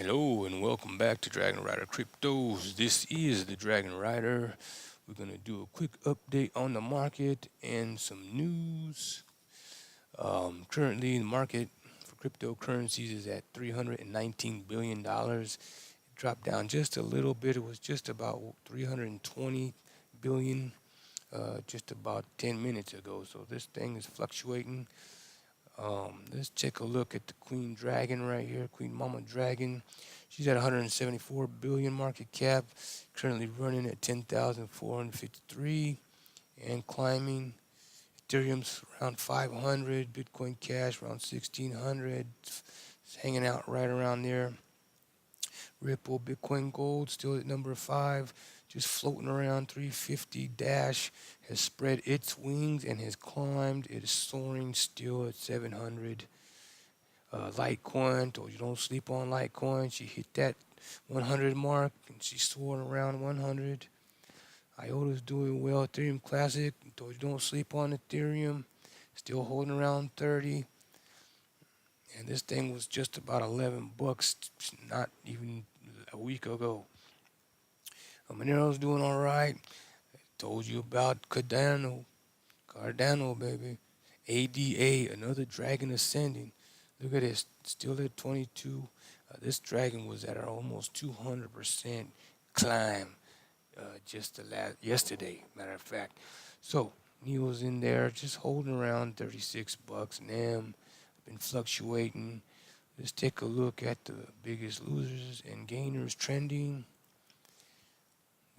Hello and welcome back to Dragon Rider Cryptos. This is the Dragon Rider. We're going to do a quick update on the market and some news. Currently, the market for cryptocurrencies is at $319 billion. It dropped down just a little bit. It was just about 320 billion just about 10 minutes ago. So this thing is fluctuating. Let's take a look at the Queen Dragon right here, Queen Mama Dragon. She's at 174 billion market cap, currently running at 10,453 and climbing. Ethereum's around 500, Bitcoin Cash around 1,600. It's hanging out right around there. Ripple, Bitcoin Gold still at number 5, just floating around 350. Dash has spread its wings and has climbed. It is soaring still at 700. Litecoin, told you don't sleep on Litecoin. She hit that 100 mark and she's soaring around 100. IOTA's doing well. Ethereum Classic, told you don't sleep on Ethereum. Still holding around 30. And this thing was just about 11 bucks not even a week ago. Monero's doing all right. I told you about Cardano, baby. ADA, another dragon ascending. Look at this, still at 22. This dragon was at almost 200% climb just yesterday, matter of fact. So Neil's in there, just holding around 36 bucks. NAM been fluctuating. Let's take a look at the biggest losers and gainers trending.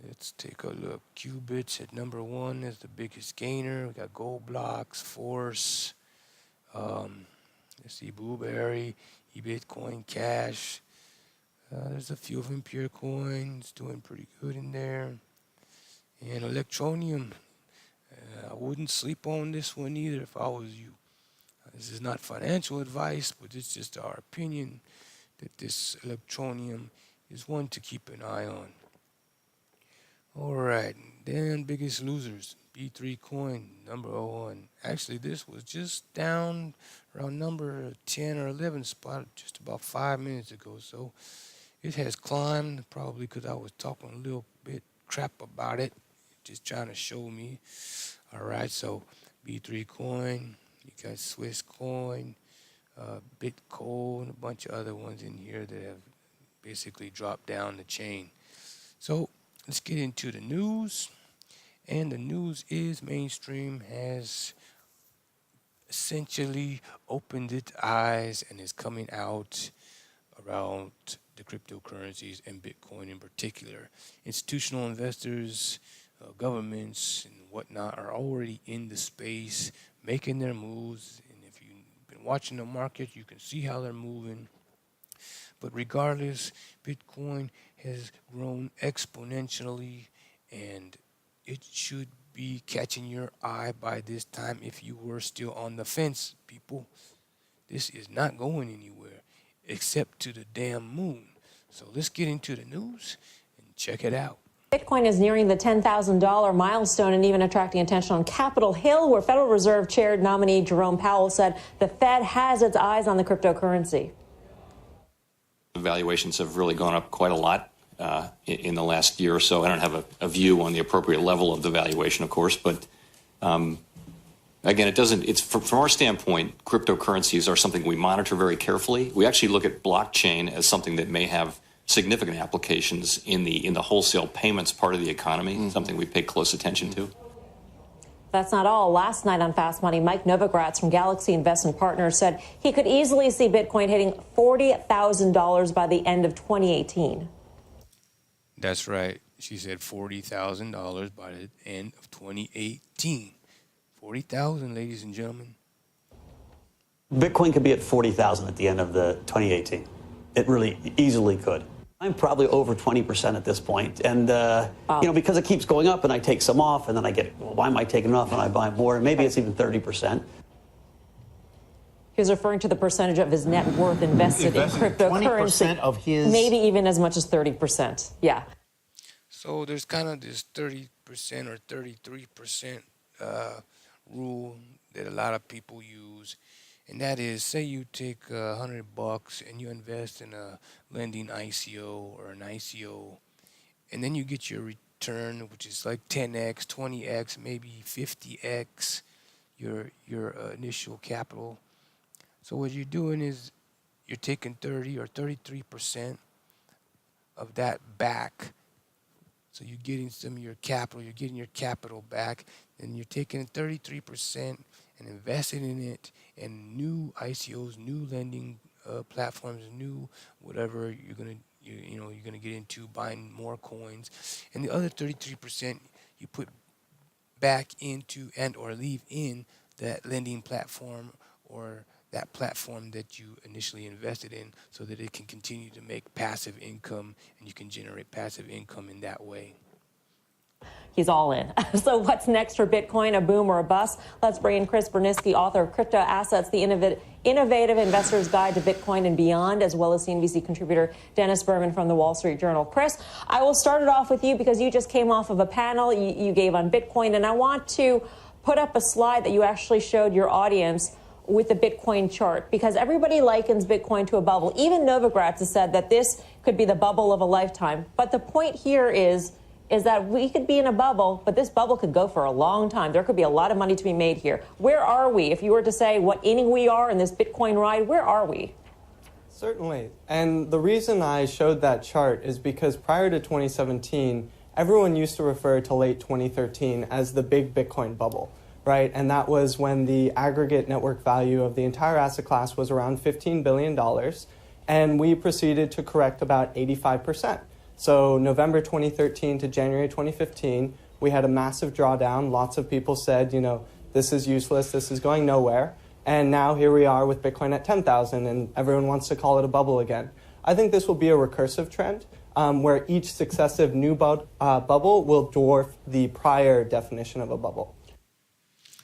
Let's take a look. Qubits at number 1 is the biggest gainer. We got Gold Blocks, Force. Let's see, Blueberry, eBitcoin Cash. There's a few of them. Pure Coins doing pretty good in there. And Electronium. I wouldn't sleep on this one either if I was you. This is not financial advice, but it's just our opinion that this Electronium is one to keep an eye on. All right, then biggest losers. B3 coin, number 01. Actually, this was just down around number 10 or 11 spot just about 5 minutes ago. So it has climbed, probably because I was talking a little bit crap about it, just trying to show me. All right, so B3 coin, you got Swiss coin, Bitcoin, a bunch of other ones in here that have basically dropped down the chain. So let's get into the news. And the news is mainstream has essentially opened its eyes and is coming out around the cryptocurrencies and Bitcoin in particular. Institutional investors, governments, and whatnot are already in the space, making their moves. And if you've been watching the market, you can see how they're moving. But regardless, Bitcoin has grown exponentially, and it should be catching your eye by this time if you were still on the fence, people. This is not going anywhere except to the damn moon. So let's get into the news and check it out. Bitcoin is nearing the $10,000 milestone and even attracting attention on Capitol Hill, where Federal Reserve Chair nominee Jerome Powell said the Fed has its eyes on the cryptocurrency. The valuations have really gone up quite a lot in the last year or so. I don't have a view on the appropriate level of the valuation, of course, but again, it's from our standpoint, cryptocurrencies are something we monitor very carefully. We actually look at blockchain as something that may have significant applications in the wholesale payments part of the economy, something we pay close attention to. That's not all. Last night on Fast Money, Mike Novogratz from Galaxy Investment Partners said he could easily see Bitcoin hitting $40,000 by the end of 2018. That's right. She said $40,000 by the end of 2018. 40,000, ladies and gentlemen. Bitcoin could be at 40,000 at the end of the 2018. It really easily could. I'm probably over 20% at this point. And, because it keeps going up and I take some off and then I get, well, why am I taking it off and I buy more? And maybe it's even 30%. He was referring to the percentage of his net worth invested in cryptocurrency. 20% of his... Maybe even as much as 30%. Yeah. So there's kind of this 30% or 33% rule that a lot of people use. And that is, say you take $100 and you invest in a lending ICO or an ICO, and then you get your return, which is like 10x, 20x, maybe 50x your initial capital. So what you're doing is you're taking 30 or 33% of that back. So you're getting some of your capital, you're getting your capital back, and you're taking 33% and investing in it in new ICOs, new lending platforms, new whatever you're gonna get into, buying more coins, and the other 33% you put back into and or leave in that lending platform or that platform that you initially invested in, so that it can continue to make passive income and you can generate passive income in that way. He's all in. So what's next for Bitcoin, a boom or a bust? Let's bring in Chris Berniski, author of Crypto Assets, the Innovative Investor's Guide to Bitcoin and Beyond, as well as CNBC contributor Dennis Berman from the Wall Street Journal. Chris, I will start it off with you because you just came off of a panel you gave on Bitcoin, and I want to put up a slide that you actually showed your audience with the Bitcoin chart, because everybody likens Bitcoin to a bubble. Even Novogratz has said that this could be the bubble of a lifetime. But the point here is that we could be in a bubble, but this bubble could go for a long time. There could be a lot of money to be made here. Where are we? If you were to say what inning we are in this Bitcoin ride, where are we? Certainly. And the reason I showed that chart is because prior to 2017, everyone used to refer to late 2013 as the big Bitcoin bubble, right? And that was when the aggregate network value of the entire asset class was around $15 billion. And we proceeded to correct about 85%. So November 2013 to January 2015, we had a massive drawdown. Lots of people said, this is useless, this is going nowhere. And now here we are with Bitcoin at 10,000, and everyone wants to call it a bubble again. I think this will be a recursive trend where each successive new bubble will dwarf the prior definition of a bubble.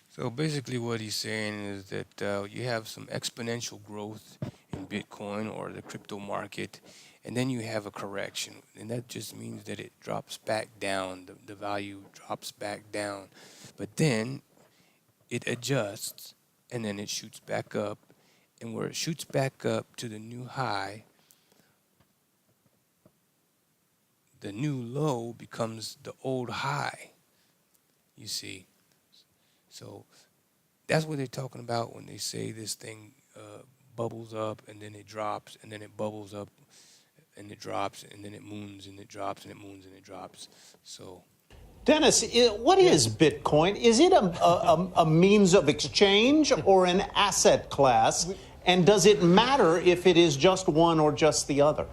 So basically what he's saying is that you have some exponential growth in Bitcoin or the crypto market, and then you have a correction. And that just means that it drops back down, the value drops back down. But then it adjusts, and then it shoots back up. And where it shoots back up to the new high, the new low becomes the old high, you see. So that's what they're talking about when they say this thing bubbles up and then it drops and then it bubbles up and it drops and then it moons and it drops and it moons and it drops. So, Dennis, what is Bitcoin? Is it a means of exchange or an asset class? And does it matter if it is just one or just the other?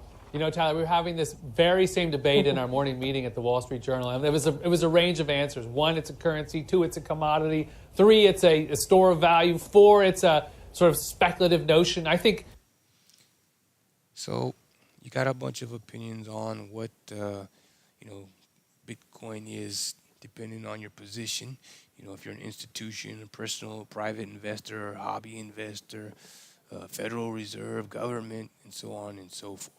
Tyler, we were having this very same debate in our morning meeting at the Wall Street Journal. And it was a range of answers. 1, it's a currency. 2, it's a commodity. 3, it's a store of value. 4, it's a sort of speculative notion. I think. So you got a bunch of opinions on what, Bitcoin is, depending on your position. If you're an institution, a personal, private investor, or hobby investor, Federal Reserve, government, and so on and so forth.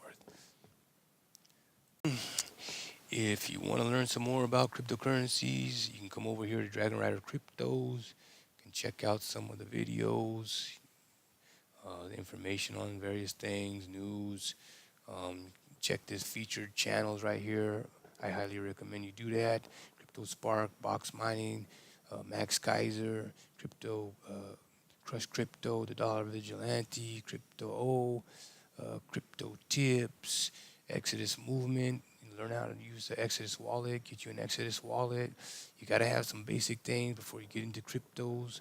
If you want to learn some more about cryptocurrencies, you can come over here to Dragon Rider Cryptos. You can check out some of the videos, the information on various things, news. Check this featured channels right here. I highly recommend you do that. Crypto Spark, Box Mining, Max Kaiser, Crypto, Crush Crypto, The Dollar Vigilante, Crypto O, Crypto Tips, Exodus Movement. Learn how to use the Exodus wallet, get you an Exodus wallet. You got to have some basic things before you get into cryptos.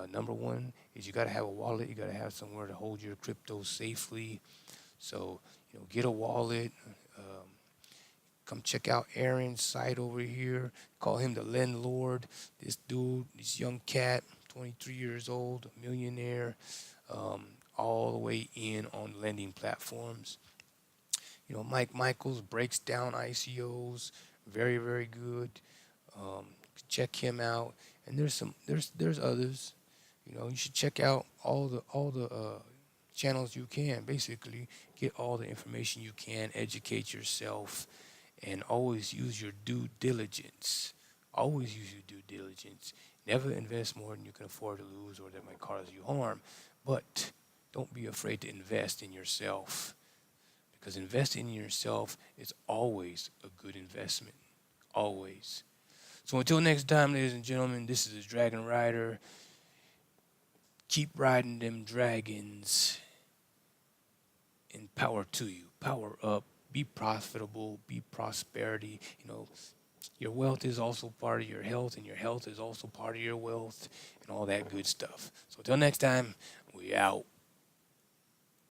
Number 1 is you got to have a wallet. You got to have somewhere to hold your cryptos safely. So, get a wallet. Come check out Aaron's site over here. Call him the Landlord. This dude, this young cat, 23 years old, a millionaire, all the way in on lending platforms. Mike Michaels breaks down ICOs, very, very good. Check him out. And there's others. You should check out all the channels you can. Basically, get all the information you can, educate yourself, and always use your due diligence. Always use your due diligence. Never invest more than you can afford to lose or that might cause you harm. But don't be afraid to invest in yourself, because investing in yourself is always a good investment. Always. So until next time, ladies and gentlemen, this is the Dragon Rider. Keep riding them dragons, and power to you. Power up. Be profitable. Be prosperity. You know, your wealth is also part of your health, and your health is also part of your wealth, and all that good stuff. So until next time, we out.